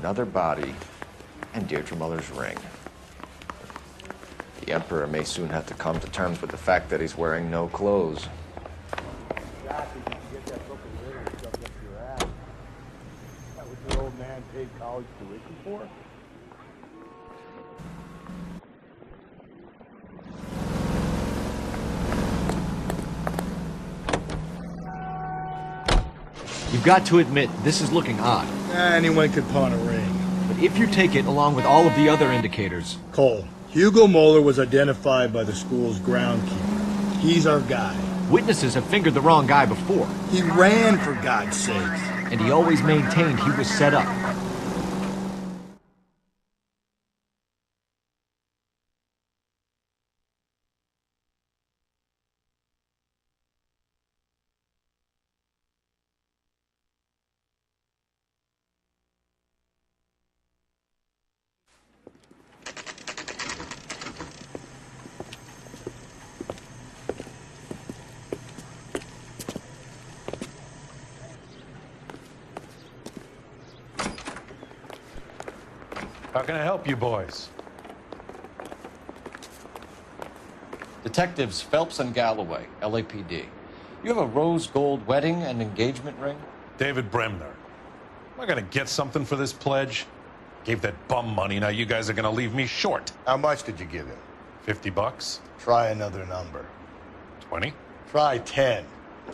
another body and Deirdre Muller's ring. The Emperor may soon have to come to terms with the fact that he's wearing no clothes. Exactly, you can get that book of riddles stuffed up your ass. That what your old man paid college tuition for? You've got to admit, this is looking odd. Anyone could pawn a ring. But if you take it along with all of the other indicators... Cole, Hugo Moeller was identified by the school's groundkeeper. He's our guy. Witnesses have fingered the wrong guy before. He ran, for God's sake. And he always maintained he was set up. How can I help you boys? Detectives Phelps and Galloway, LAPD. You have a rose gold wedding and engagement ring? David Bremner. Am I gonna get something for this pledge? Gave that bum money, now you guys are gonna leave me short. How much did you give him? $50? Try another number. 20? Try 10.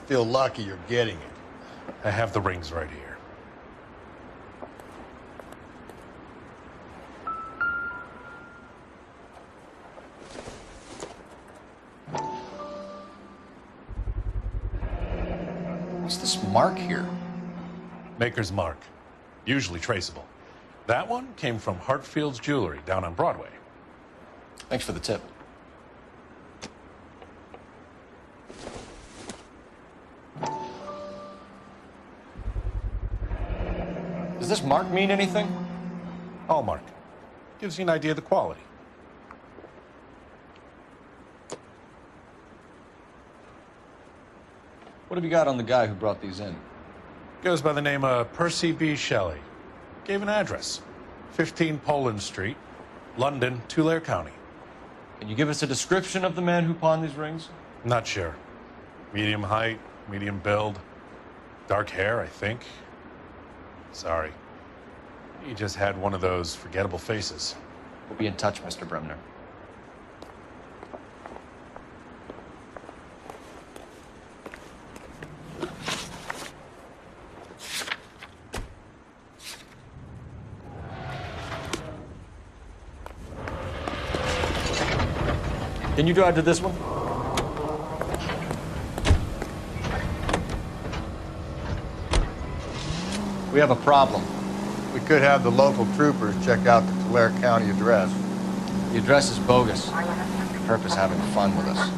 Feel lucky you're getting it. I have the rings right here. What's this mark here? Maker's mark. Usually traceable. That one came from Hartfield's Jewelry down on Broadway. Thanks for the tip. Does this mark mean anything? Hallmark. Gives you an idea of the quality. What have you got on the guy who brought these in? Goes by the name of Percy B. Shelley. Gave an address. 15 Poland Street, London, Tulare County. Can you give us a description of the man who pawned these rings? Not sure. Medium height, medium build. Dark hair, I think. Sorry. He just had one of those forgettable faces. We'll be in touch, Mr. Bremner. Can you drive to this one? We have a problem. We could have the local troopers check out the Tulare County address. The address is bogus. The purpose having fun with us.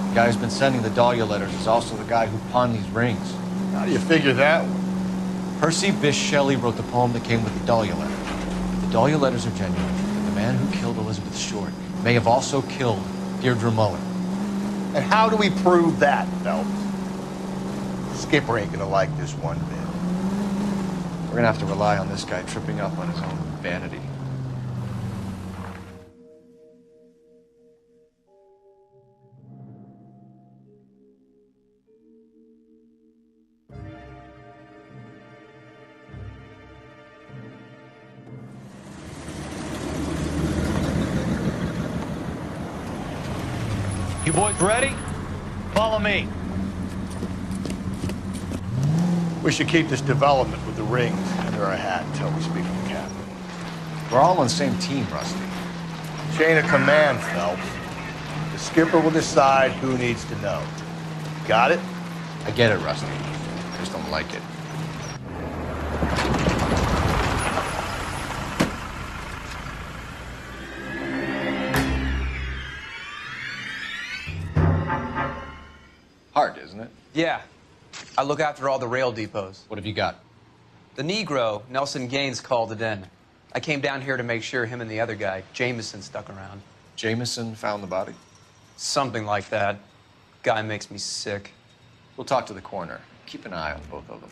The guy who's been sending the Dahlia letters is also the guy who pawned these rings. How do you figure that one? Percy Bysshe Shelley wrote the poem that came with the Dahlia letter. If the Dahlia letters are genuine, then the man who killed Elizabeth Short may have also killed Deirdre Muller. And how do we prove that, Phelps? Skipper ain't gonna like this one bit. We're gonna have to rely on this guy tripping up on his own vanity. You boys ready? Follow me. We should keep this development with the rings under our hat until we speak to the captain. We're all on the same team, Rusty. Chain of command, Phelps. The skipper will decide who needs to know. Got it? I get it, Rusty. I just don't like it. Hard, isn't it? Yeah. I look after all the rail depots. What have you got? The Negro, Nelson Gaines, called it in. I came down here to make sure him and the other guy, Jameson, stuck around. Jameson found the body? Something like that. Guy makes me sick. We'll talk to the coroner. Keep an eye on both of them.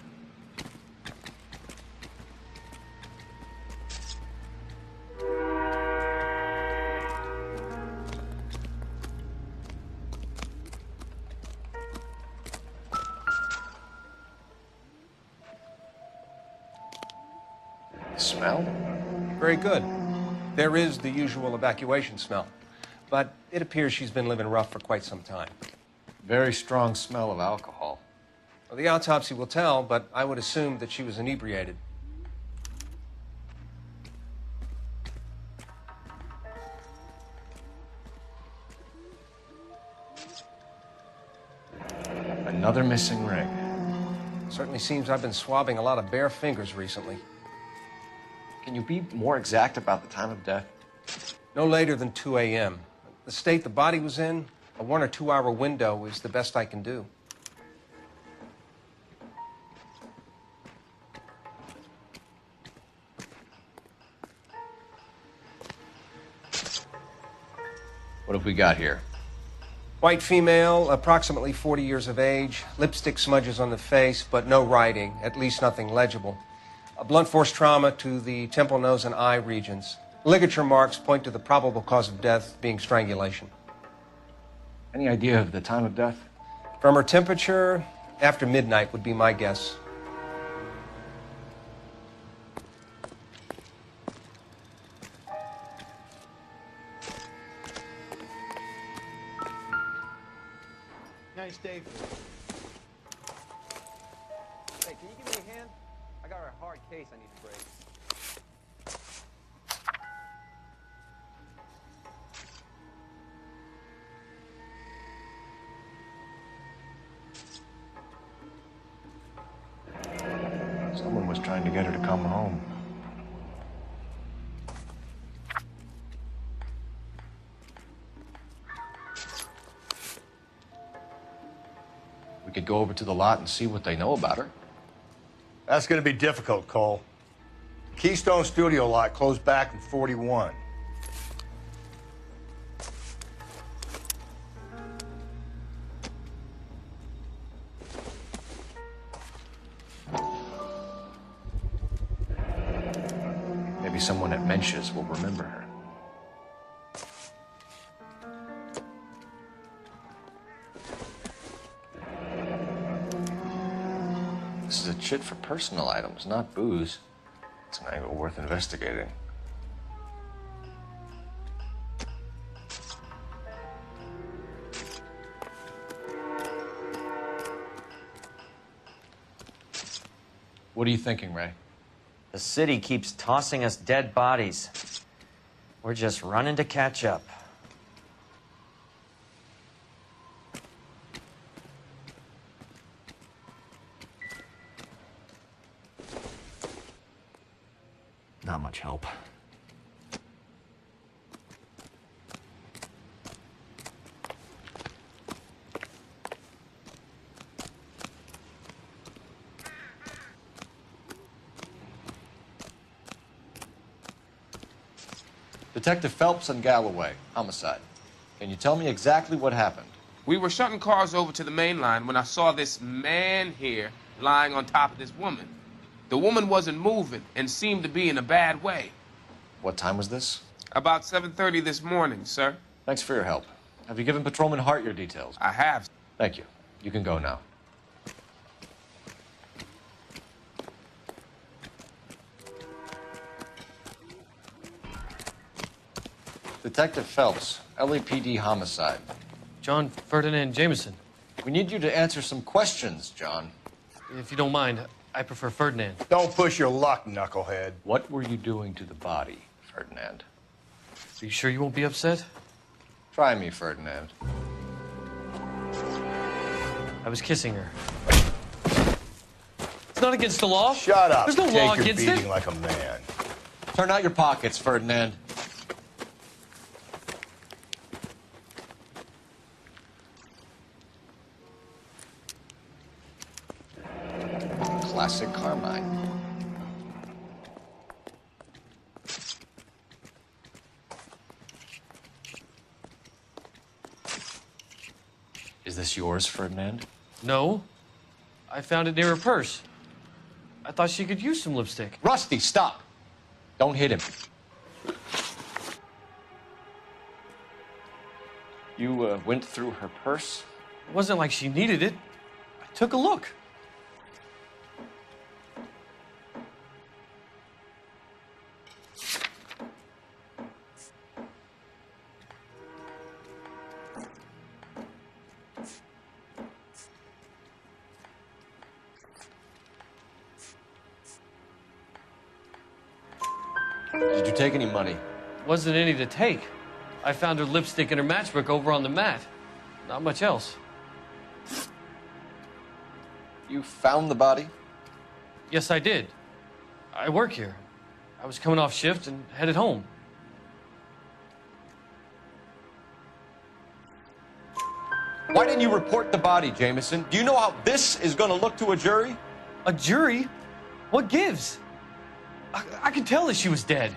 smell? Very good. There is the usual evacuation smell, but it appears she's been living rough for quite some time. Very strong smell of alcohol. Well, the autopsy will tell, but I would assume that she was inebriated. Another missing ring. Certainly seems I've been swabbing a lot of bare fingers recently. Can you be more exact about the time of death? No later than 2 a.m. The state the body was in, a 1 or 2 hour window is the best I can do. What have we got here? White female, approximately 40 years of age, lipstick smudges on the face, but no writing, at least nothing legible. A blunt force trauma to the temple, nose, and eye regions. Ligature marks point to the probable cause of death being strangulation. Any idea of the time of death? From her temperature, after midnight would be my guess. Nice day. Hey, can you give me a hand? I got a hard case I need to break. Someone was trying to get her to come home. We could go over to the lot and see what they know about her. That's going to be difficult, Cole. Keystone Studio lot closed back in 41. Maybe someone at Mensch's will remember her. This is a chit for personal items, not booze. It's an angle worth investigating. What are you thinking, Ray? The city keeps tossing us dead bodies. We're just running to catch up. Not much help. Detective Phelps and Galloway, homicide. Can you tell me exactly what happened? We were shutting cars over to the main line when I saw this man here lying on top of this woman. The woman wasn't moving and seemed to be in a bad way. What time was this? About 7:30 this morning, sir. Thanks for your help. Have you given Patrolman Hart your details? I have. Thank you. You can go now. Detective Phelps, LAPD homicide. John Ferdinand Jameson. We need you to answer some questions, John. If you don't mind, I prefer Ferdinand. Don't push your luck, knucklehead. What were you doing to the body, Ferdinand? Are you sure you won't be upset? Try me, Ferdinand. I was kissing her. It's not against the law. Shut up. There's no Take law your against beating it. like a man. Turn out your pockets, Ferdinand. Classic Carmine. Is this yours, Ferdinand? No. I found it near her purse. I thought she could use some lipstick. Rusty, stop! Don't hit him. You went through her purse? It wasn't like she needed it. I took a look. Did you take any money? Wasn't any to take. I found her lipstick and her matchbook over on the mat. Not much else. You found the body? Yes, I did. I work here. I was coming off shift and headed home. Why didn't you report the body, Jameson? Do you know how this is going to look to a jury? A jury? What gives? I could tell that she was dead.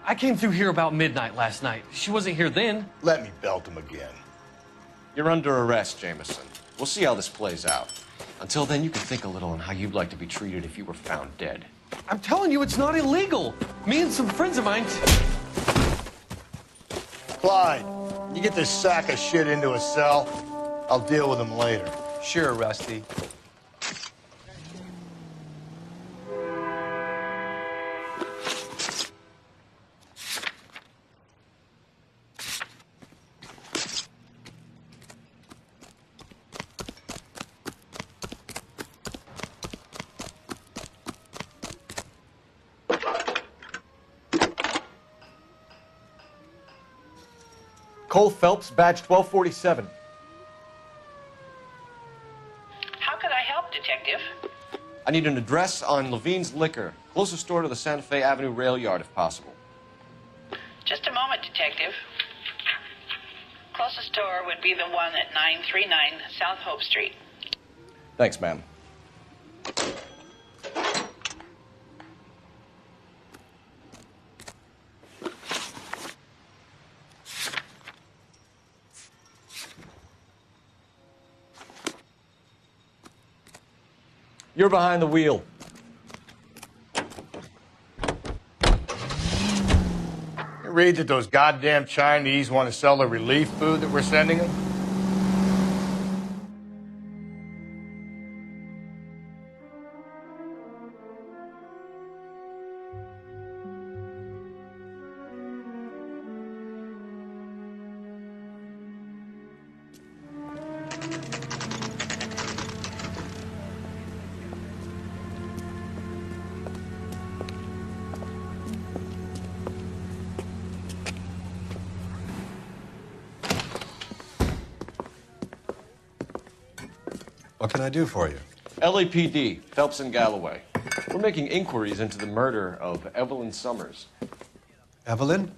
I came through here about midnight last night. She wasn't here then. Let me belt him again. You're under arrest, Jameson. We'll see how this plays out. Until then, you can think a little on how you'd like to be treated if you were found dead. I'm telling you, it's not illegal. Me and some friends of mine... Clyde, you get this sack of shit into a cell. I'll deal with him later. Sure, Rusty. Cole Phelps, badge 1247. How could I help, Detective? I need an address on Levine's Liquor. Closest store to the Santa Fe Avenue rail yard, if possible. Just a moment, Detective. Closest store would be the one at 939 South Hope Street. Thanks, ma'am. You're behind the wheel. You read that those goddamn Chinese want to sell the relief food that we're sending them? What can I do for you? LAPD, Phelps and Galloway. We're making inquiries into the murder of Evelyn Summers. Evelyn?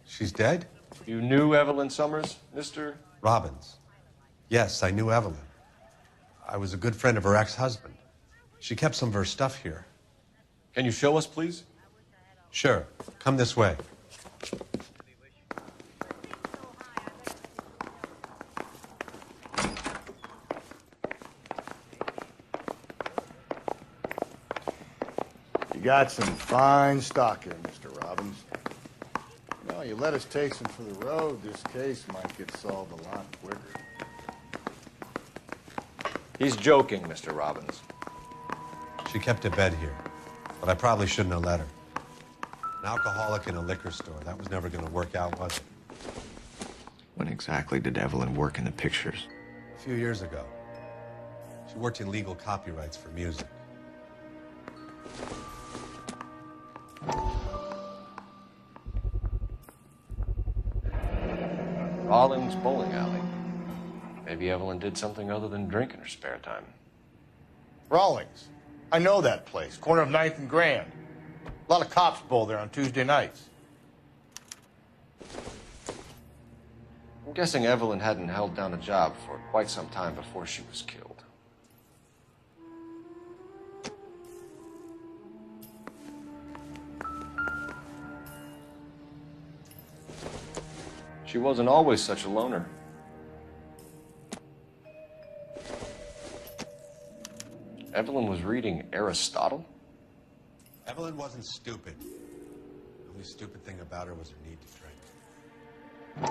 She's dead? You knew Evelyn Summers, Mr. Robbins. Yes, I knew Evelyn. I was a good friend of her ex-husband. She kept some of her stuff here. Can you show us, please? Sure. Come this way. You got some fine stock here, Mr. Robbins. You know, you let us take some for the road, this case might get solved a lot quicker. He's joking, Mr. Robbins. She kept a bed here, but I probably shouldn't have let her. An alcoholic in a liquor store. That was never going to work out, was it? When exactly did Evelyn work in the pictures? A few years ago. She worked in legal copyrights for music. Rawlings Bowling Alley. Maybe Evelyn did something other than drink in her spare time. Rawlings. I know that place. Corner of 9th and Grand. A lot of cops bowl there on Tuesday nights. I'm guessing Evelyn hadn't held down a job for quite some time before she was killed. She wasn't always such a loner. Evelyn was reading Aristotle? Evelyn wasn't stupid. The only stupid thing about her was her need to drink.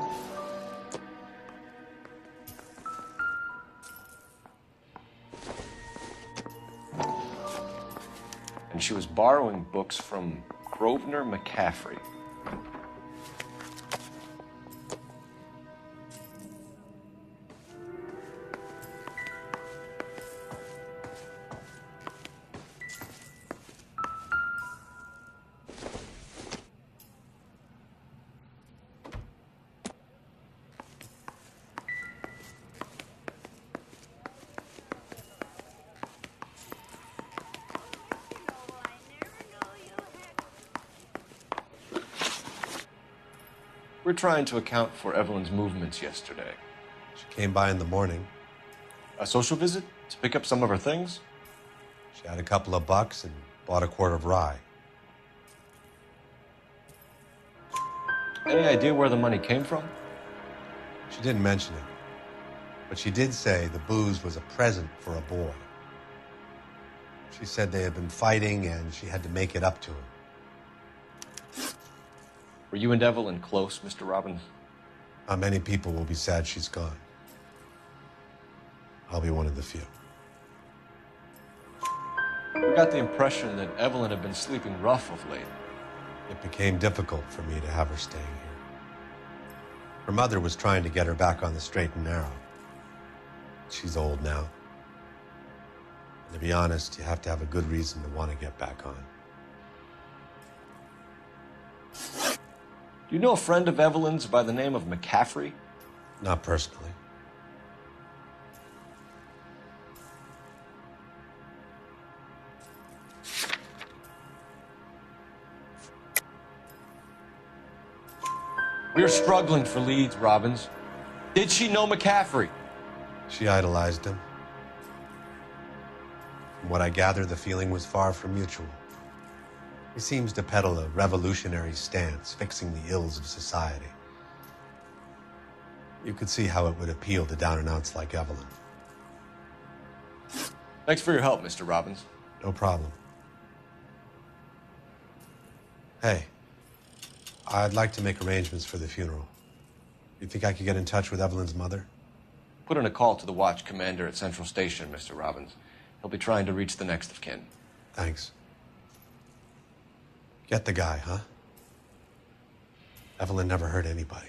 And she was borrowing books from Grosvenor McCaffrey. We're trying to account for Evelyn's movements yesterday. She came by in the morning. A social visit to pick up some of her things? She had a couple of bucks and bought a quart of rye. Any idea where the money came from? She didn't mention it, but she did say the booze was a present for a boy. She said they had been fighting and she had to make it up to him. Were you and Evelyn close, Mr. Robbins? How many people will be sad she's gone? I'll be one of the few. We got the impression that Evelyn had been sleeping rough of late. It became difficult for me to have her staying here. Her mother was trying to get her back on the straight and narrow. She's old now. And to be honest, you have to have a good reason to want to get back on. Do you know a friend of Evelyn's by the name of McCaffrey? Not personally. We're struggling for leads, Robbins. Did she know McCaffrey? She idolized him. From what I gather, the feeling was far from mutual. He seems to peddle a revolutionary stance, fixing the ills of society. You could see how it would appeal to down-and-outs like Evelyn. Thanks for your help, Mr. Robbins. No problem. Hey, I'd like to make arrangements for the funeral. You think I could get in touch with Evelyn's mother? Put in a call to the watch commander at Central Station, Mr. Robbins. He'll be trying to reach the next of kin. Thanks. Get the guy, huh? Evelyn never hurt anybody.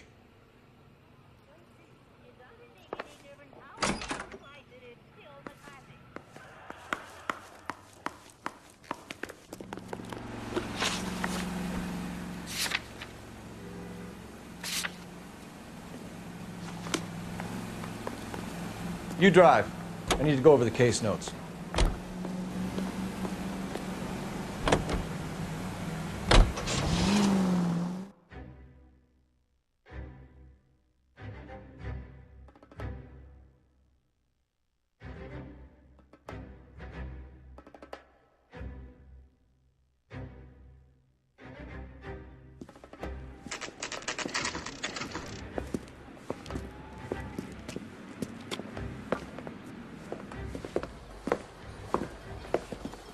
You drive. I need to go over the case notes.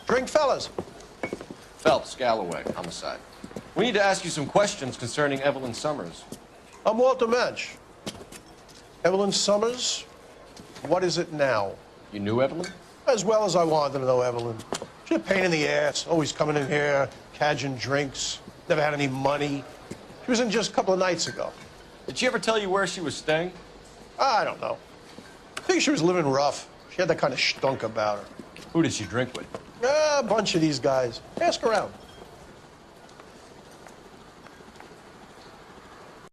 Drink, fellas. Phelps, Galloway, homicide. We need to ask you some questions concerning Evelyn Summers. I'm Walter Mensch. Evelyn Summers, what is it now? You knew Evelyn? As well as I wanted to know Evelyn. She's a pain in the ass, always coming in here, cadging drinks, never had any money. She was in just a couple of nights ago. Did she ever tell you where she was staying? I don't know. I think she was living rough. She had that kind of stunk about her. Who did she drink with? A bunch of these guys. Ask around.